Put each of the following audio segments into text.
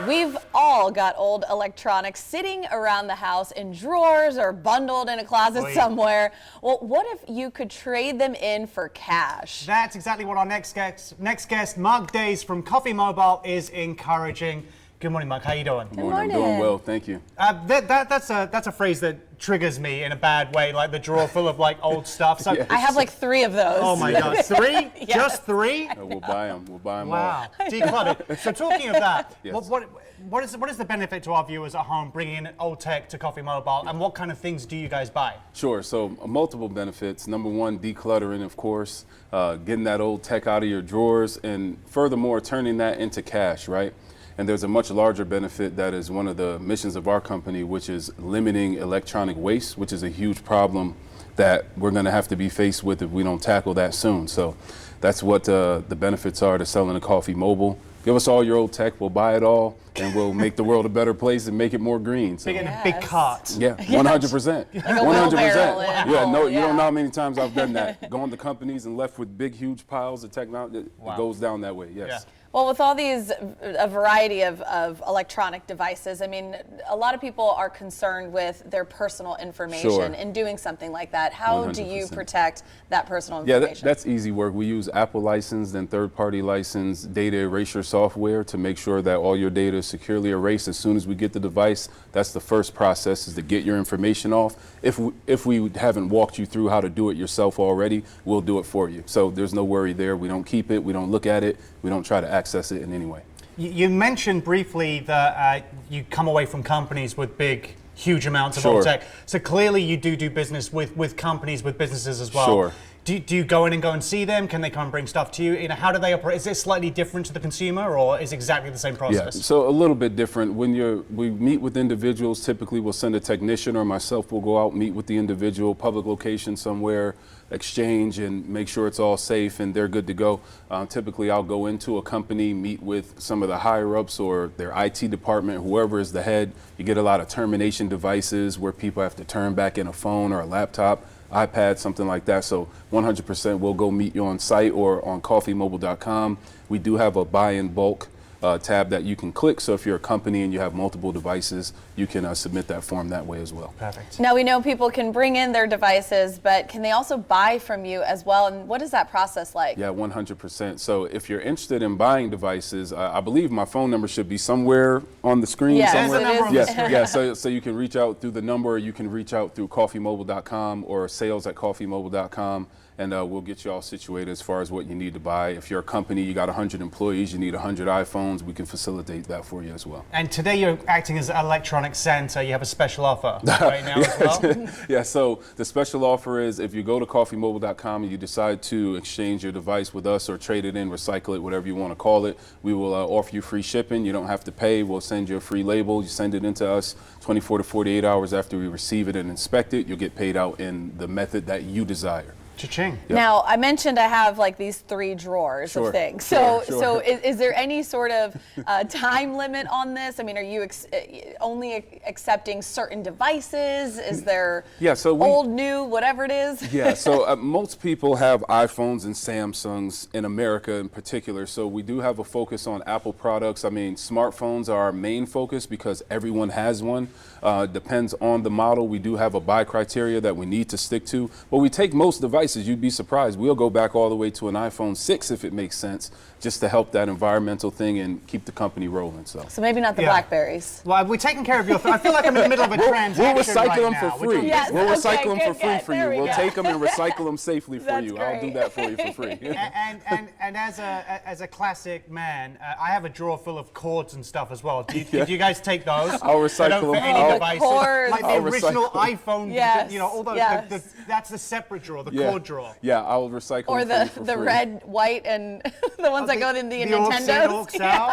We've all got old electronics sitting around the house in drawers or bundled in a closet somewhere. Well, what if you could trade them in for cash? That's exactly what our next guest, Mark Days from Koffee Mobile, is encouraging. Good morning, Mark. How you doing? Good morning. I'm doing well, thank you. That's a phrase that triggers me in a bad way, like the drawer full of like old stuff. So I have like 3 of those. Oh my God, 3? Yes. Just 3? We'll buy them. We'll buy them Wow, all. decluttered. So talking of that, Yes. what is the benefit to our viewers at home bringing in old tech to Koffee Mobile, and what kind of things do you guys buy? Sure. So multiple benefits. Number one, decluttering, of course, getting that old tech out of your drawers, and furthermore, turning that into cash, right? And there's a much larger benefit that is one of the missions of our company, which is limiting electronic waste, which is a huge problem that we're going to have to be faced with if we don't tackle that soon. So that's what the benefits are to selling a Koffee Mobile. Give us all your old tech, we'll buy it all, and we'll make the world a better place and make it more green. So. Big in a big cart. Yeah, 100%. Like a wheelbarrow. Yeah, no, you don't know how many times I've done that. Going to companies and left with big, huge piles of technology. It goes down that way, yes. Yeah. Well, with all these, a variety of electronic devices, I mean, a lot of people are concerned with their personal information Sure. in doing something like that. How do you 100%. protect that personal Yeah, information? that's easy work. We use Apple licensed and third-party licensed data erasure software to make sure that all your data is securely erased as soon as we get the device. That's the first process, is to get your information off. If we haven't walked you through how to do it yourself already, we'll do it for you. So there's no worry there. We don't keep it. We don't look at it. We don't try to access it in any way. You mentioned briefly that you come away from companies with big, huge amounts of Sure. old tech. So clearly you do business with companies, with businesses as well. Sure. Do you go in and go and see them? Can they come and bring stuff to you? You know, how do they operate? Is it slightly different to the consumer, or is it exactly the same process? Yeah, so a little bit different. When we meet with individuals, typically we'll send a technician or myself will go out, meet with the individual, public location somewhere, exchange and make sure it's all safe and they're good to go. Typically I'll go into a company, meet with some of the higher ups or their IT department, whoever is the head. You get a lot of termination devices where people have to turn back in a phone or a laptop, iPad, something like that. So 100% we'll go meet you on site or on coffeemobile.com. We do have a buy in bulk tab that you can click. So if you're a company and you have multiple devices, you can submit that form that way as well. Perfect. Now we know people can bring in their devices, but can they also buy from you as well? And what is that process like? Yeah, 100%. So if you're interested in buying devices, I believe my phone number should be somewhere on the screen. Yes, somewhere. it is. Yes, yeah. So you can reach out through the number, or you can reach out through coffeemobile.com or sales@coffeemobile.com. And we'll get you all situated as far as what you need to buy. If you're a company, you got 100 employees, you need 100 iPhones, we can facilitate that for you as well. And today you're acting as an electronic center. You have a special offer right now as well? Yeah, so the special offer is if you go to coffeemobile.com and you decide to exchange your device with us or trade it in, recycle it, whatever you want to call it, we will offer you free shipping. You don't have to pay. We'll send you a free label. You send it into us 24 to 48 hours after we receive it and inspect it. You'll get paid out in the method that you desire. Cha-ching. Yep. Now, I mentioned I have like these 3 drawers of things. So is there any sort of time limit on this? I mean, are you only accepting certain devices? Is there old, new, whatever it is? Yeah, so most people have iPhones and Samsungs in America in particular. So we do have a focus on Apple products. I mean, smartphones are our main focus because everyone has one. Depends on the model. We do have a buy criteria that we need to stick to. But we take most devices. You'd be surprised. We'll go back all the way to an iPhone 6 if it makes sense, just to help that environmental thing and keep the company rolling. So maybe not the Blackberries. Well, we're taking care of your I feel like I'm in the middle of a transaction. We'll recycle right them now. for free. Yes, we'll recycle them for good, free for you. We'll take them and recycle them safely for you. Great. I'll do that for you for free. And as a classic man, I have a drawer full of cords and stuff as well. Do you guys take those? I'll recycle them. Any devices, cords. like the original iPhone. Yes. You know, all those. Yes. That's the separate drawer, the cord drawer. Yeah, I'll recycle Or them for the free. red, white, and the ones that go in the Nintendos.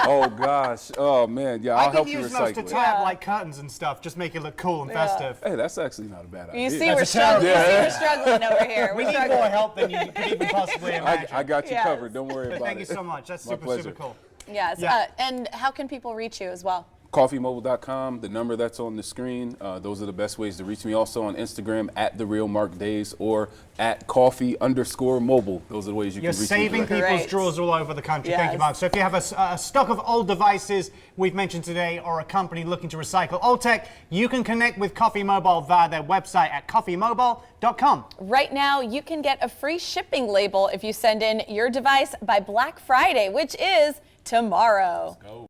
Oh gosh, oh man, yeah, I'll help you use those to recycle it. tie up like curtains and stuff, just make it look cool and festive. Hey, that's actually not a bad idea. You see, we're struggling. We're struggling over here. We need more help than you could even possibly imagine. I got you Yes. covered. Don't worry about it. Thank you so much. That's My super pleasure. cool. Yes. Yeah. And how can people reach you as well? KoffeeMobile.com, the number that's on the screen. Those are the best ways to reach me. Also on Instagram @TheRealMarkDays or @Coffee_Mobile. Those are the ways you You're can reach me. saving people's Great. drawers all over the country. Thank you, Yes. Mark. So if you have a stock of old devices we've mentioned today, or a company looking to recycle old tech, you can connect with Koffee Mobile via their website at coffeemobile.com. Right now, you can get a free shipping label if you send in your device by Black Friday, which is tomorrow.